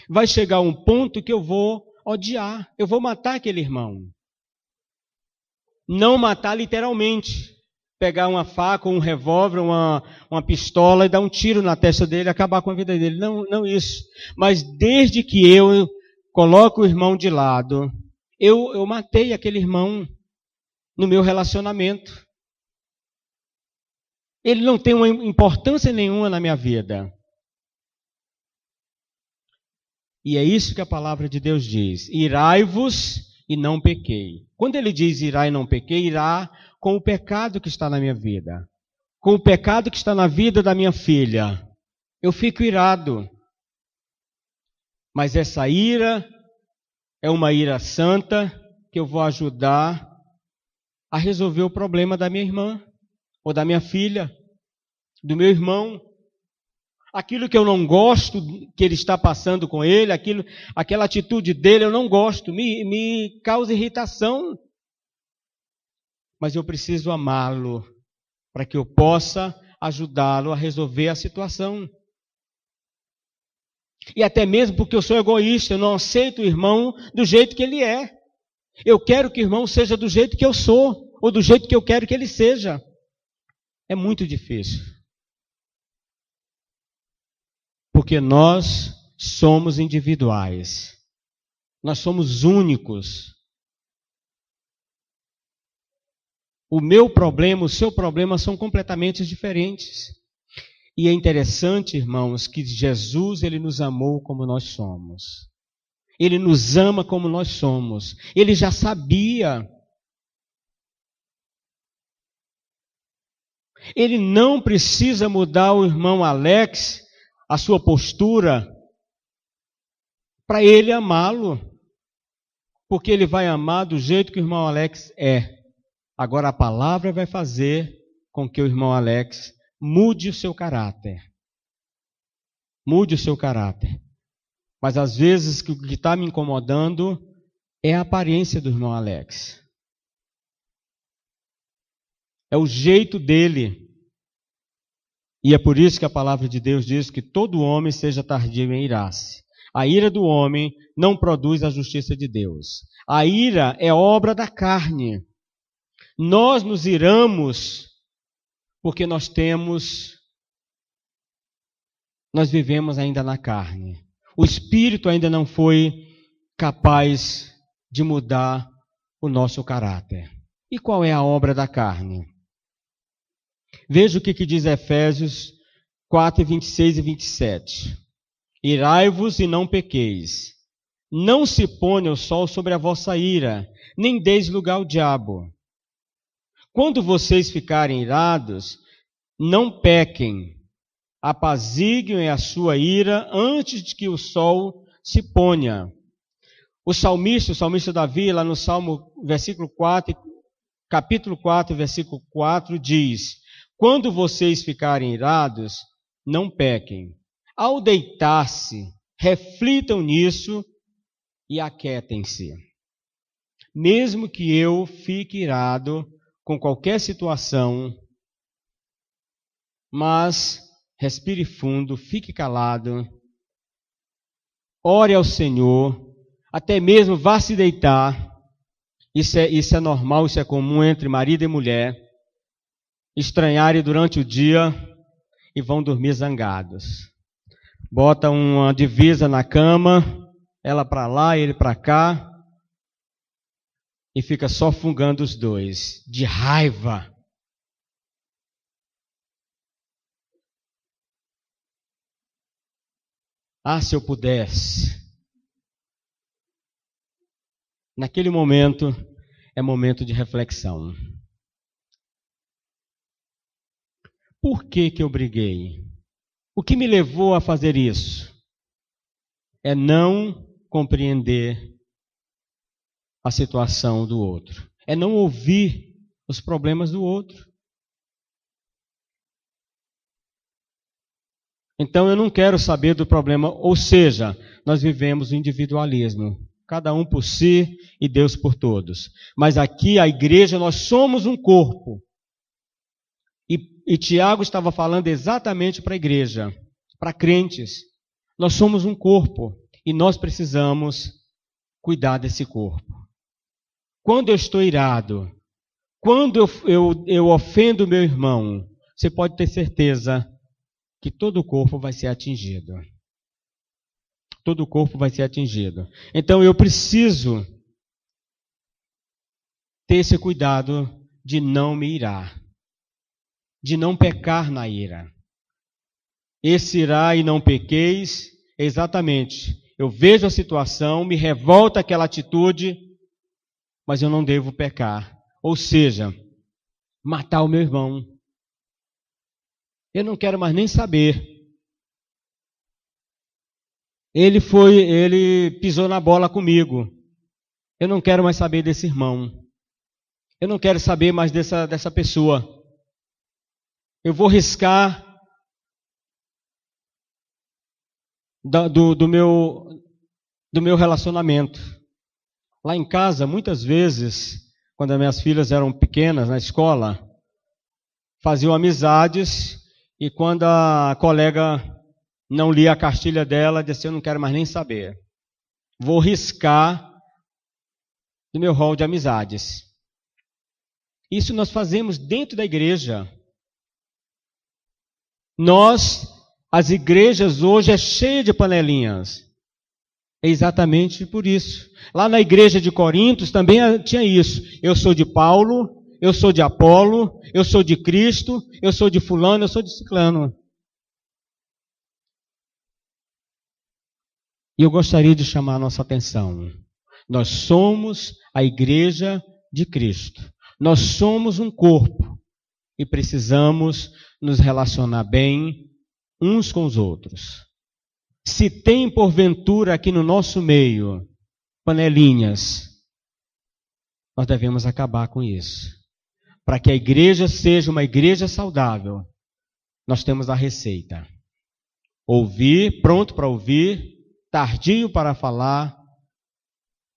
Vai chegar um ponto que eu vou odiar, eu vou matar aquele irmão. Não matar literalmente, pegar uma faca, um revólver, uma pistola e dar um tiro na testa dele e acabar com a vida dele. Não isso. Mas desde que eu coloco o irmão de lado, eu matei aquele irmão no meu relacionamento. Ele não tem uma importância nenhuma na minha vida. E é isso que a palavra de Deus diz. Irai-vos e não pequei. Quando ele diz irai e não pequei, irá com o pecado que está na minha vida. Com o pecado que está na vida da minha filha. Eu fico irado. Mas essa ira é uma ira santa que eu vou ajudar a resolver o problema da minha irmã, ou da minha filha, do meu irmão. Aquilo que eu não gosto que ele está passando com ele, aquela atitude dele eu não gosto, me causa irritação. Mas eu preciso amá-lo para que eu possa ajudá-lo a resolver a situação. E até mesmo porque eu sou egoísta, eu não aceito o irmão do jeito que ele é. Eu quero que o irmão seja do jeito que eu sou, ou do jeito que eu quero que ele seja. É muito difícil. Porque nós somos individuais. Nós somos únicos. O meu problema, o seu problema são completamente diferentes. E é interessante, irmãos, que Jesus, ele nos amou como nós somos. Ele nos ama como nós somos. Ele já sabia. Ele não precisa mudar o irmão Alex, a sua postura, para ele amá-lo. Porque ele vai amar do jeito que o irmão Alex é. Agora a palavra vai fazer com que o irmão Alex mude o seu caráter. Mude o seu caráter. Mas às vezes o que está me incomodando é a aparência do irmão Alex. É o jeito dele. E é por isso que a palavra de Deus diz que todo homem seja tardio em irar-se. A ira do homem não produz a justiça de Deus. A ira é obra da carne. Nós nos iramos porque nós vivemos ainda na carne. O Espírito ainda não foi capaz de mudar o nosso caráter. E qual é a obra da carne? Veja o que diz Efésios 4, 26 e 27. Irai-vos e não pequeis. Não se ponha o sol sobre a vossa ira, nem deis lugar ao diabo. Quando vocês ficarem irados, não pequem. Apaziguem a sua ira antes de que o sol se ponha. O salmista Davi, lá no Salmo, capítulo 4, versículo 4, diz: quando vocês ficarem irados, não pequem. Ao deitar-se, reflitam nisso e aquietem-se. Mesmo que eu fique irado com qualquer situação, mas respire fundo, fique calado, ore ao Senhor, até mesmo vá se deitar. Isso é normal, isso é comum entre marido e mulher. Estranharem durante o dia e vão dormir zangados. Bota uma divisa na cama, ela para lá, ele para cá, e fica só fungando os dois, de raiva. Ah, se eu pudesse. Naquele momento, é momento de reflexão. Por que eu briguei? O que me levou a fazer isso? É não compreender a situação do outro. É não ouvir os problemas do outro. Então eu não quero saber do problema, ou seja, nós vivemos o individualismo. Cada um por si e Deus por todos. Mas aqui a igreja, nós somos um corpo. E Tiago estava falando exatamente para a igreja, para crentes. Nós somos um corpo e nós precisamos cuidar desse corpo. Quando eu estou irado, quando eu ofendo meu irmão, você pode ter certeza que todo o corpo vai ser atingido. Todo o corpo vai ser atingido. Então eu preciso ter esse cuidado de não me irar, de não pecar na ira. Esse irar e não pequeis, exatamente. Eu vejo a situação, me revolta aquela atitude, mas eu não devo pecar. Ou seja, matar o meu irmão. Eu não quero mais nem saber. Ele pisou na bola comigo. Eu não quero mais saber desse irmão. Eu não quero saber mais dessa pessoa. Eu vou riscar do meu relacionamento. Lá em casa, muitas vezes, quando as minhas filhas eram pequenas na escola, faziam amizades e quando a colega não lia a cartilha dela, disse: eu não quero mais nem saber. Vou riscar do meu rol de amizades. Isso nós fazemos dentro da igreja. As igrejas hoje é cheia de panelinhas. É exatamente por isso. Lá na igreja de Corintos também tinha isso. Eu sou de Paulo, eu sou de Apolo, eu sou de Cristo, eu sou de fulano, eu sou de ciclano. E eu gostaria de chamar a nossa atenção. Nós somos a igreja de Cristo. Nós somos um corpo e precisamos nos relacionar bem uns com os outros. Se tem porventura aqui no nosso meio panelinhas, nós devemos acabar com isso. Para que a igreja seja uma igreja saudável, nós temos a receita. Ouvir, pronto para ouvir, tardio para falar,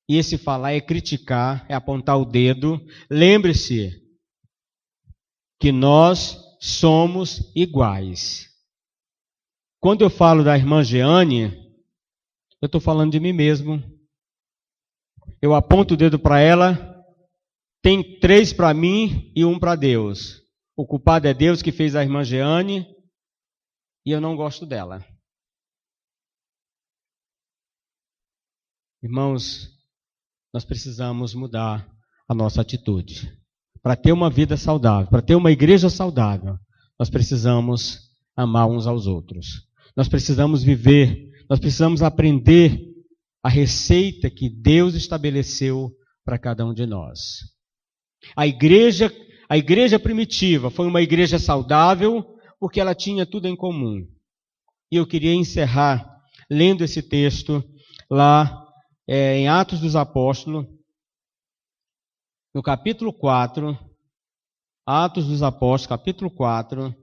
e esse falar é criticar, é apontar o dedo. Lembre-se que nós somos iguais. Quando eu falo da irmã Jeane, eu estou falando de mim mesmo. Eu aponto o dedo para ela, tem 3 para mim e 1 para Deus. O culpado é Deus que fez a irmã Jeane e eu não gosto dela. Irmãos, nós precisamos mudar a nossa atitude. Para ter uma vida saudável, para ter uma igreja saudável, nós precisamos amar uns aos outros. Nós precisamos viver, nós precisamos aprender a receita que Deus estabeleceu para cada um de nós. A igreja primitiva foi uma igreja saudável porque ela tinha tudo em comum. E eu queria encerrar lendo esse texto lá em Atos dos Apóstolos, no capítulo 4, Atos dos Apóstolos, capítulo 4,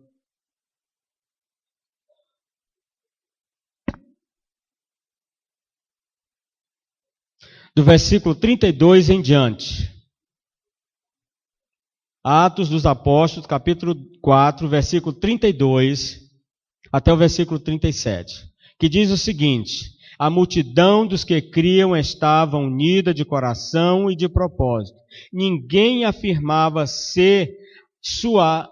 do versículo 32 em diante. Atos dos Apóstolos, capítulo 4, versículo 32 até o versículo 37, que diz o seguinte: a multidão dos que criam estava unida de coração e de propósito. Ninguém afirmava ser sua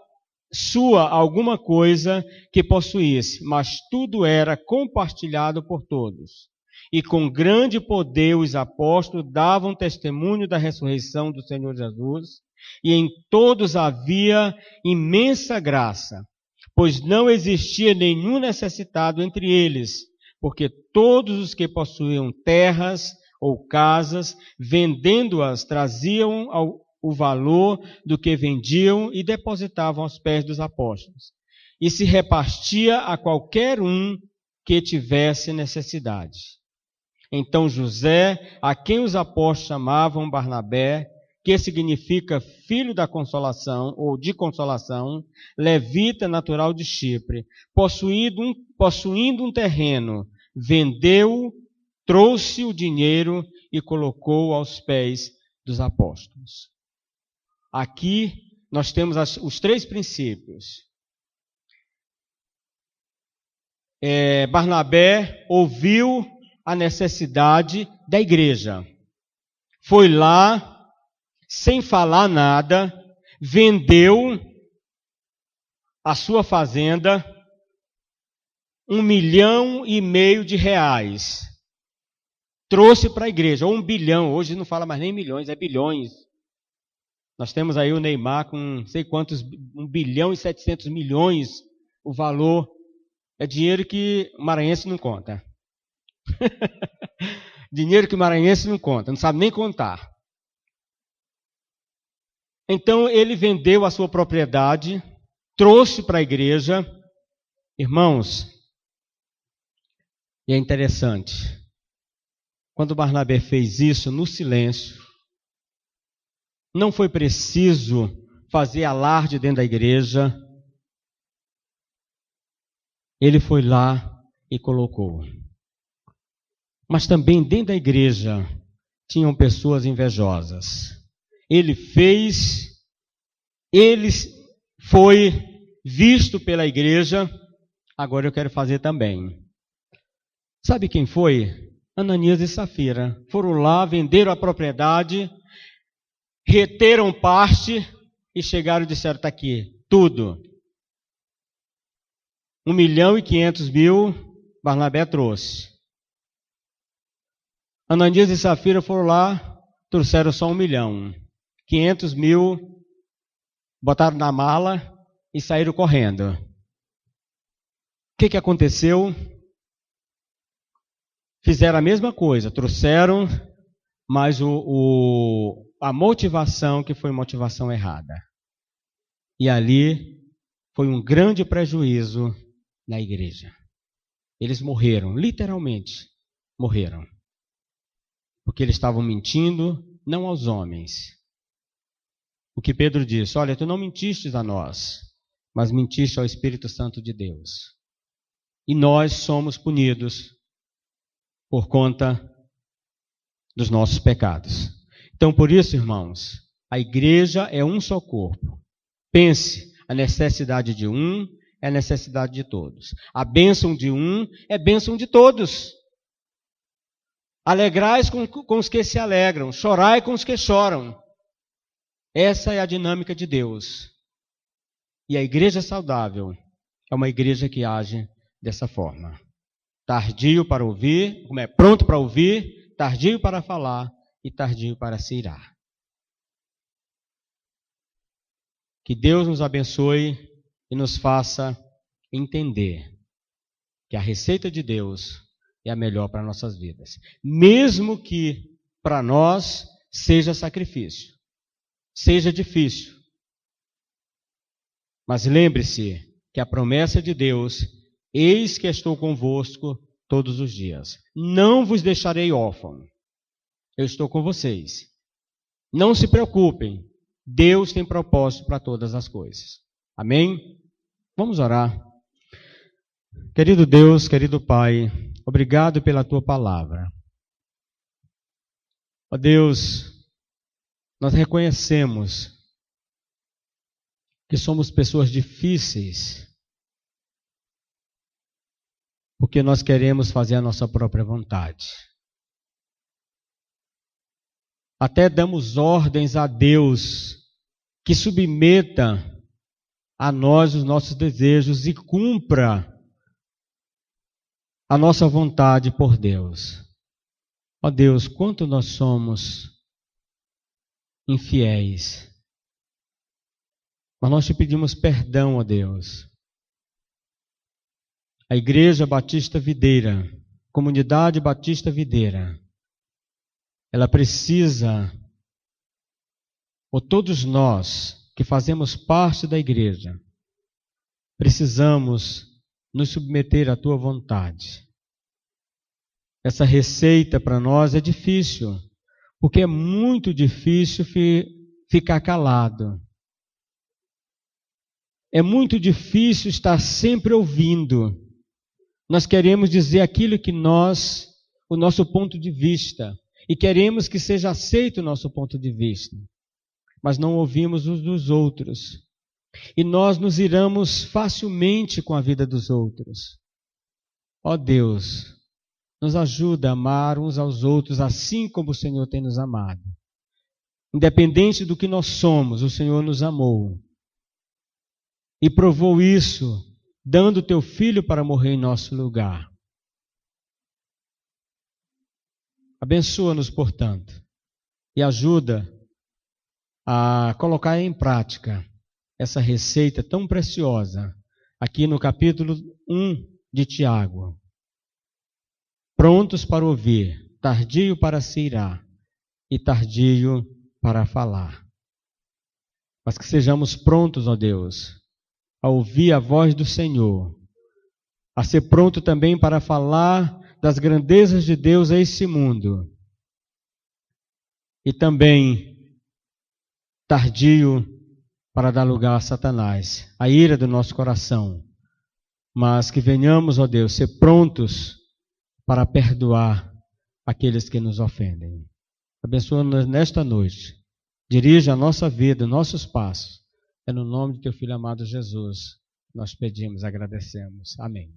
alguma coisa que possuísse, mas tudo era compartilhado por todos. E com grande poder os apóstolos davam testemunho da ressurreição do Senhor Jesus, e em todos havia imensa graça, pois não existia nenhum necessitado entre eles, porque todos os que possuíam terras ou casas, vendendo-as, traziam o valor do que vendiam e depositavam aos pés dos apóstolos. E se repartia a qualquer um que tivesse necessidade. Então José, a quem os apóstolos chamavam Barnabé, que significa filho da consolação, ou de consolação, levita natural de Chipre, possuindo um terreno, vendeu, trouxe o dinheiro e colocou aos pés dos apóstolos. Aqui nós temos os 3 princípios. Barnabé ouviu a necessidade da igreja. Foi lá, sem falar nada, vendeu a sua fazenda, R$1,5 milhão de reais. Trouxe para a igreja, ou 1 bilhão, hoje não fala mais nem milhões, é bilhões. Nós temos aí o Neymar com não sei quantos, 1 bilhão e 700 milhões, o valor. É dinheiro que o maranhense não conta. Dinheiro que o maranhense não conta, não sabe nem contar. Então ele vendeu a sua propriedade, trouxe para a igreja. Irmãos, e é interessante, quando Barnabé fez isso no silêncio, não foi preciso fazer alarde dentro da igreja. Ele foi lá e colocou. Mas também dentro da igreja tinham pessoas invejosas. Ele fez, ele foi visto pela igreja, agora eu quero fazer também. Sabe quem foi? Ananias e Safira. Foram lá, venderam a propriedade, reteram parte e chegaram e disseram, está aqui, tudo. 1.500.000 Barnabé trouxe. Ananias e Safira foram lá, trouxeram só 1 milhão. 500.000 botaram na mala e saíram correndo. O que aconteceu? Fizeram a mesma coisa, trouxeram, mas a motivação que foi motivação errada. E ali foi um grande prejuízo na igreja. Eles morreram, literalmente morreram. Porque eles estavam mentindo, não aos homens. O que Pedro disse, olha, tu não mentiste a nós, mas mentiste ao Espírito Santo de Deus. E nós somos punidos por conta dos nossos pecados. Então, por isso, irmãos, a igreja é um só corpo. Pense, a necessidade de um é a necessidade de todos. A bênção de um é bênção de todos. Alegrais com os que se alegram, chorai com os que choram. Essa é a dinâmica de Deus. E a igreja saudável é uma igreja que age dessa forma. Tardio para ouvir, como é pronto para ouvir, tardio para falar e tardio para se irar. Que Deus nos abençoe e nos faça entender que a receita de Deus é a melhor para nossas vidas. Mesmo que para nós seja sacrifício, seja difícil. Mas lembre-se que a promessa de Deus, eis que estou convosco todos os dias. Não vos deixarei órfão. Eu estou com vocês. Não se preocupem. Deus tem propósito para todas as coisas. Amém? Vamos orar. Querido Deus, querido Pai, obrigado pela Tua palavra. Ó Deus, nós reconhecemos que somos pessoas difíceis, porque nós queremos fazer a nossa própria vontade. Até damos ordens a Deus que submeta a nós os nossos desejos e cumpra a nossa vontade por Deus. Ó Deus, quanto nós somos infiéis. Mas nós te pedimos perdão, ó Deus. A Igreja Batista Videira, Comunidade Batista Videira, ela precisa, ou todos nós que fazemos parte da igreja, precisamos nos submeter à Tua vontade. Essa receita para nós é difícil, porque é muito difícil ficar calado. É muito difícil estar sempre ouvindo. Nós queremos dizer aquilo que o nosso ponto de vista, e queremos que seja aceito o nosso ponto de vista. mas não ouvimos uns dos outros. E nós nos iramos facilmente com a vida dos outros. Ó Deus, nos ajuda a amar uns aos outros assim como o Senhor tem nos amado. Independente do que nós somos, o Senhor nos amou. E provou isso, dando o teu Filho para morrer em nosso lugar. Abençoa-nos, portanto, e ajuda a colocar em prática essa receita tão preciosa, aqui no capítulo 1 de Tiago. Prontos para ouvir, tardio para se irar e tardio para falar. Mas que sejamos prontos, ó Deus, a ouvir a voz do Senhor, a ser pronto também para falar das grandezas de Deus a esse mundo. E também tardio para dar lugar a Satanás, a ira do nosso coração. Mas que venhamos, ó Deus, ser prontos para perdoar aqueles que nos ofendem. Abençoa-nos nesta noite. Dirija a nossa vida, nossos passos. É no nome de teu Filho amado Jesus, nós pedimos, agradecemos. Amém.